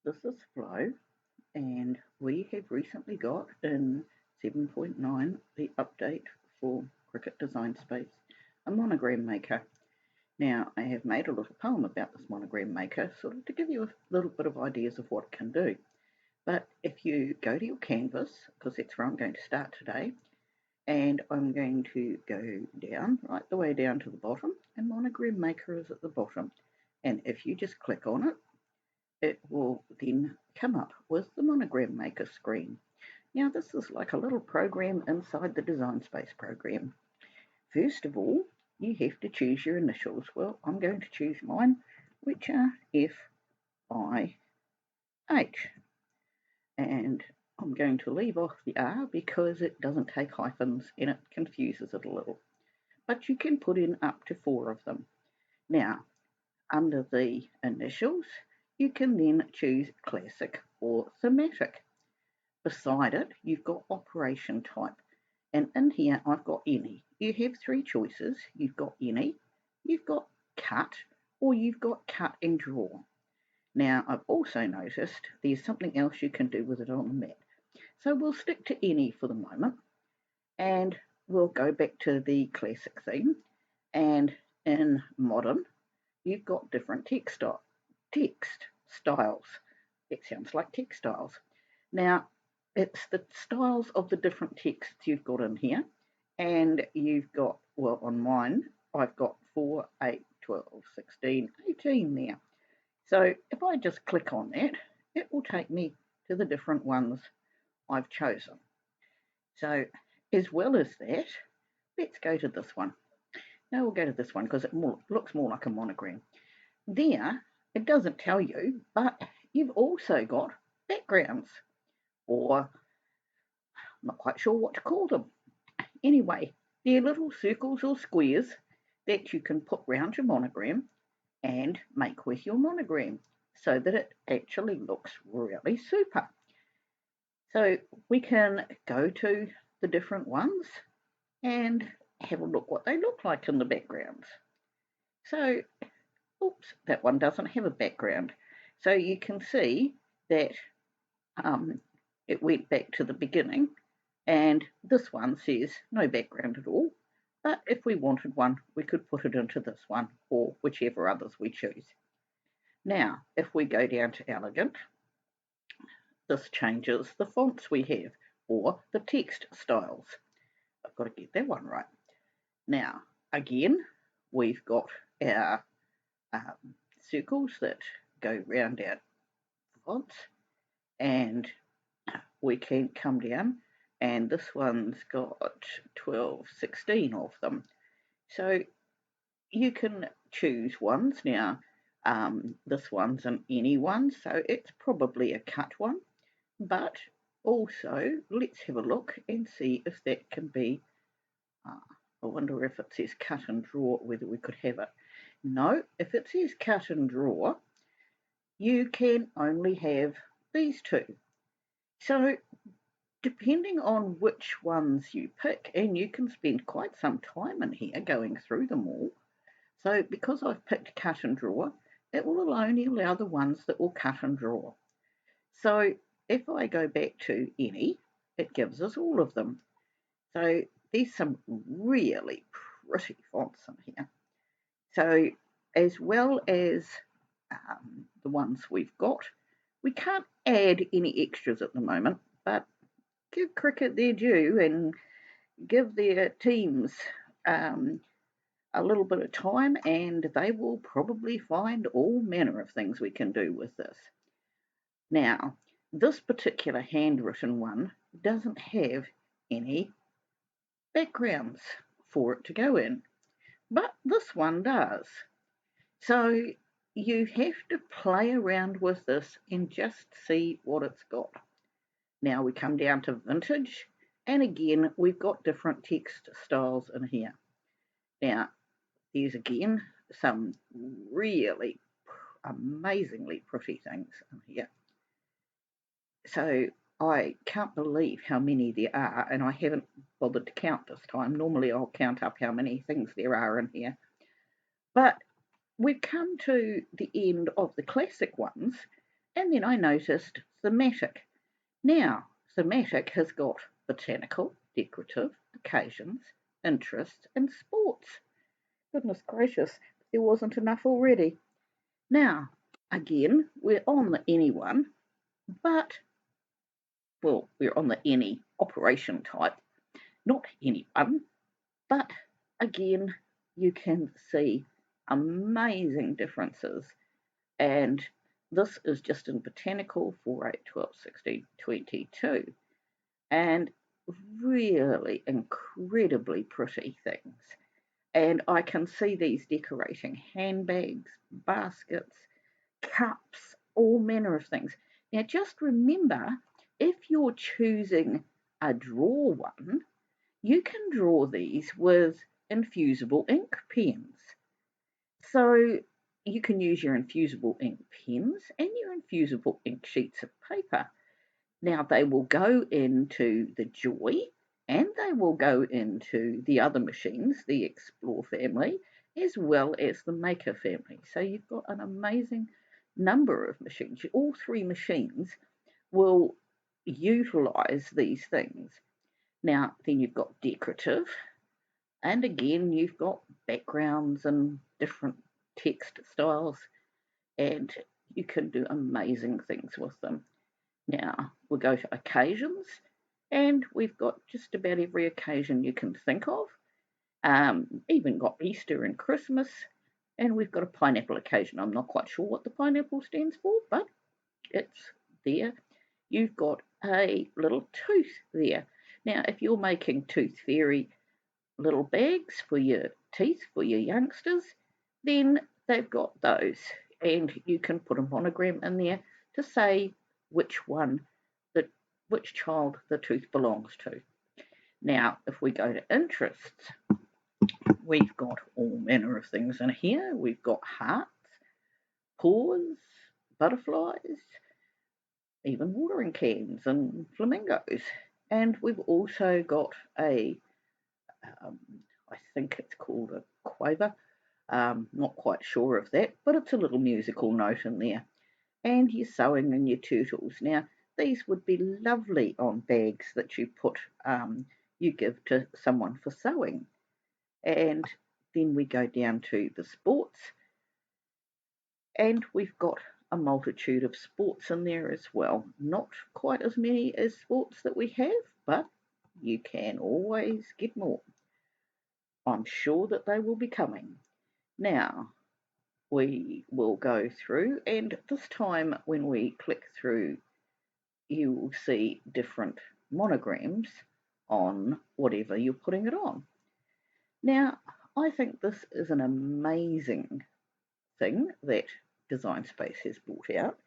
This is Flo, and we have recently got in 7.9 the update for Cricut Design Space, a monogram maker. Now, I have made a little poem about this monogram maker, sort of to give you a little bit of ideas of what it can do. But if you go to your canvas, because that's where I'm going to start today, and I'm going to go down, right the way down to the bottom, and monogram maker is at the bottom. And if you just click on it, it will then come up with the monogram maker screen. Now this is like a little program inside the Design Space program. First of all, you have to choose your initials. Well, I'm going to choose mine, which are FIH. And I'm going to leave off the R because it doesn't take hyphens and it confuses it a little. But you can put in up to 4 of them. Now, under the initials, you can then choose classic or thematic. Beside it, you've got operation type. And in here, I've got any. You have 3 choices. You've got any, you've got cut, or you've got cut and draw. Now, I've also noticed there's something else you can do with it on the mat. So we'll stick to any for the moment. And we'll go back to the classic theme. And in modern, you've got different text styles. It sounds like textiles. Now, it's the styles of the different texts you've got in here. And you've got, well, on mine, I've got 4, 8, 12, 16, 18 there. So if I just click on that, it will take me to the different ones I've chosen. So as well as that, let's go to this one. Now we'll go to this one because it looks more like a monogram. There, it doesn't tell you, but you've also got backgrounds, or I'm not quite sure what to call them. Anyway, they're little circles or squares that you can put round your monogram and make with your monogram so that it actually looks really super. So we can go to the different ones and have a look what they look like in the backgrounds. So, oops, that one doesn't have a background. So you can see that it went back to the beginning, and this one says no background at all. But if we wanted one, we could put it into this one or whichever others we choose. Now, if we go down to elegant, this changes the fonts we have or the text styles. I've got to get that one right. Now, again, we've got our circles that go round our fonts, and we can come down, and this one's got 12, 16 of them. So you can choose ones. Now, this one's an any one, so it's probably a cut one, but also let's have a look and see if that can be, I wonder if it says cut and draw, whether we could have it. No, if it says cut and draw, you can only have these 2. So depending on which ones you pick, and you can spend quite some time in here going through them all. So because I've picked cut and draw, it will only allow the ones that will cut and draw. So if I go back to any, it gives us all of them. So there's some really pretty fonts in here. So as well as the ones we've got, we can't add any extras at the moment, but give Cricut their due and give their teams a little bit of time, and they will probably find all manner of things we can do with this. Now, this particular handwritten one doesn't have any backgrounds for it to go in, but this one does. So you have to play around with this and just see what it's got. Now we come down to vintage, and again we've got different text styles in here. Now there's again some really amazingly pretty things in here. So I can't believe how many there are, and I haven't bothered to count this time. Normally I'll count up how many things there are in here. But we've come to the end of the classic ones, And then I noticed thematic. Now, thematic has got botanical, decorative, occasions, interests, and sports. Goodness gracious, there wasn't enough already. Now, again, we're on the any one, but, well, we're on the any operation type, not any one, but again, you can see amazing differences. And this is just in botanical 4, 8, 12, 16, 22. And really incredibly pretty things. And I can see these decorating handbags, baskets, cups, all manner of things. Now, just remember, if you're choosing a draw one, you can draw these with infusible ink pens. So you can use your infusible ink pens and your infusible ink sheets of paper. Now, they will go into the Joy and they will go into the other machines, the Explore family, as well as the Maker family. So you've got an amazing number of machines. All three machines will utilise these things. Now, then you've got decorative, and again, you've got backgrounds and different text styles, and you can do amazing things with them. Now, we'll go to occasions, and we've got just about every occasion you can think of. Even got Easter and Christmas, and we've got a pineapple occasion. I'm not quite sure what the pineapple stands for, but it's there. You've got a little tooth there. Now, if you're making tooth fairy little bags for your teeth, for your youngsters, then they've got those. And you can put a monogram in there to say which child the tooth belongs to. Now, if we go to interests, we've got all manner of things in here. We've got hearts, paws, butterflies, even watering cans and flamingos. And we've also got I think it's called a quaver. Not quite sure of that, but it's a little musical note in there. And your sewing and your turtles. Now, these would be lovely on bags that you give to someone for sewing. And then we go down to the sports, and we've got a multitude of sports in there as well. Not quite as many as sports that we have, but you can always get more. I'm sure that they will be coming. Now, we will go through, and this time when we click through, you will see different monograms on whatever you're putting it on. Now, I think this is an amazing thing that Design Space has brought out.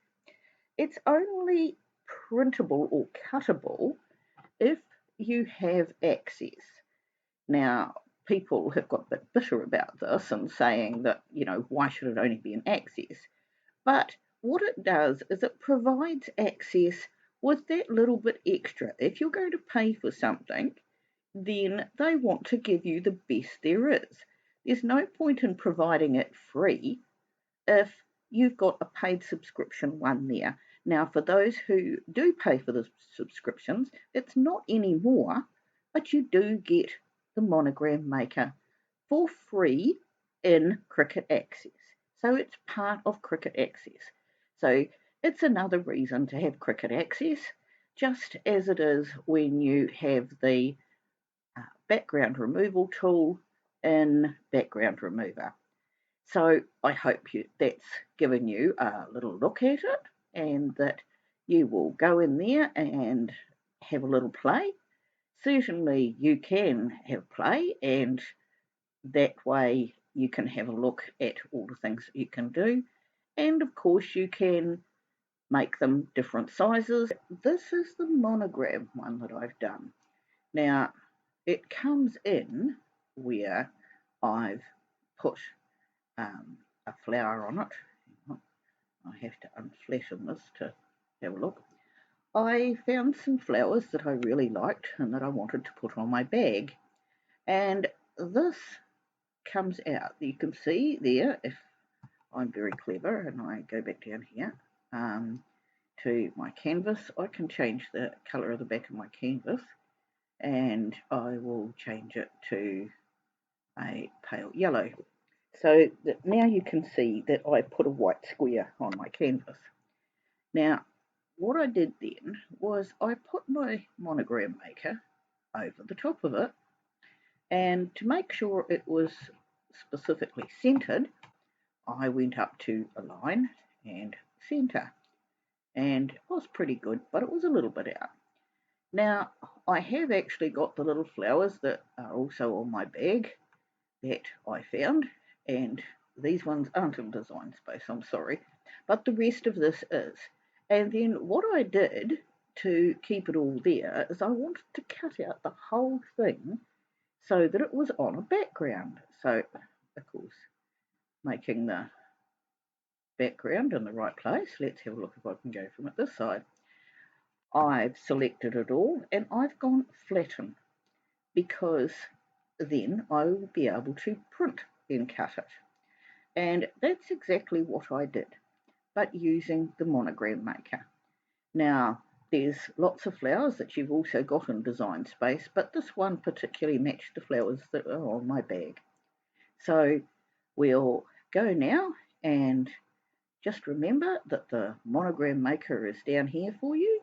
It's only printable or cuttable if you have access. Now, people have got a bit bitter about this and saying that, why should it only be an access? But what it does is it provides access with that little bit extra. If you're going to pay for something, then they want to give you the best there is. There's no point in providing it free if you've got a paid subscription one there. Now, for those who do pay for the subscriptions, it's not any more, but you do get the monogram maker for free in Cricut Access. So it's part of Cricut Access. So it's another reason to have Cricut Access, just as it is when you have the background removal tool in Background Remover. So I hope that's given you a little look at it, and that you will go in there and have a little play. Certainly you can have play, and that way you can have a look at all the things that you can do. And of course you can make them different sizes. This is the monogram one that I've done. Now, it comes in where I've put a flower on it. I have to unflatten this to have a look. I found some flowers that I really liked and that I wanted to put on my bag. And this comes out. You can see there, if I'm very clever and I go back down here, to my canvas, I can change the colour of the back of my canvas, and I will change it to a pale yellow. So that now you can see that I put a white square on my canvas. Now, what I did then was I put my monogram maker over the top of it, and to make sure it was specifically centered, I went up to align and center, and it was pretty good, but it was a little bit out. Now, I have actually got the little flowers that are also on my bag that I found, and these ones aren't in Design Space, I'm sorry, but the rest of this is. And then what I did to keep it all there is I wanted to cut out the whole thing so that it was on a background. So, of course, making the background in the right place. Let's have a look if I can go from it this side. I've selected it all and I've gone flatten, because then I will be able to print and cut it. And that's exactly what I did, but using the monogram maker. Now, there's lots of flowers that you've also got in Design Space, but this one particularly matched the flowers that are on my bag. So we'll go now, and just remember that the monogram maker is down here for you,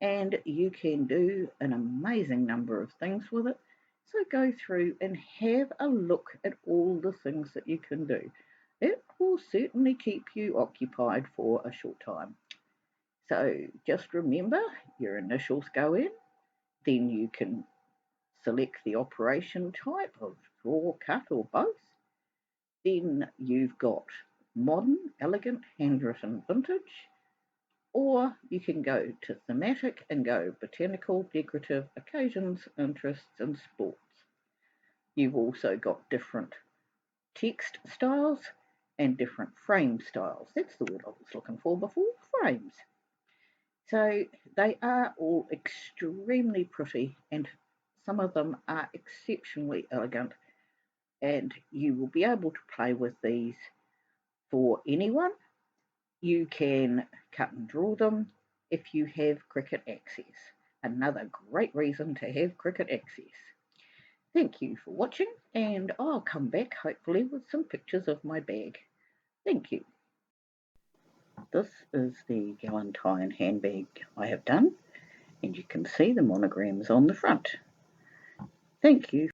and you can do an amazing number of things with it. So go through and have a look at all the things that you can do. It will certainly keep you occupied for a short time. So just remember, your initials go in, then you can select the operation type of draw, cut, or both. Then you've got modern, elegant, handwritten, vintage, or you can go to thematic and go botanical, decorative, occasions, interests, and sports. You've also got different text styles and different frame styles. That's the word I was looking for before, frames. So they are all extremely pretty, and some of them are exceptionally elegant, and you will be able to play with these for anyone. You can cut and draw them if you have Cricut Access. Another great reason to have Cricut Access. Thank you for watching, and I'll come back hopefully with some pictures of my bag. Thank you. This is the Galentine handbag I have done, and you can see the monograms on the front. Thank you.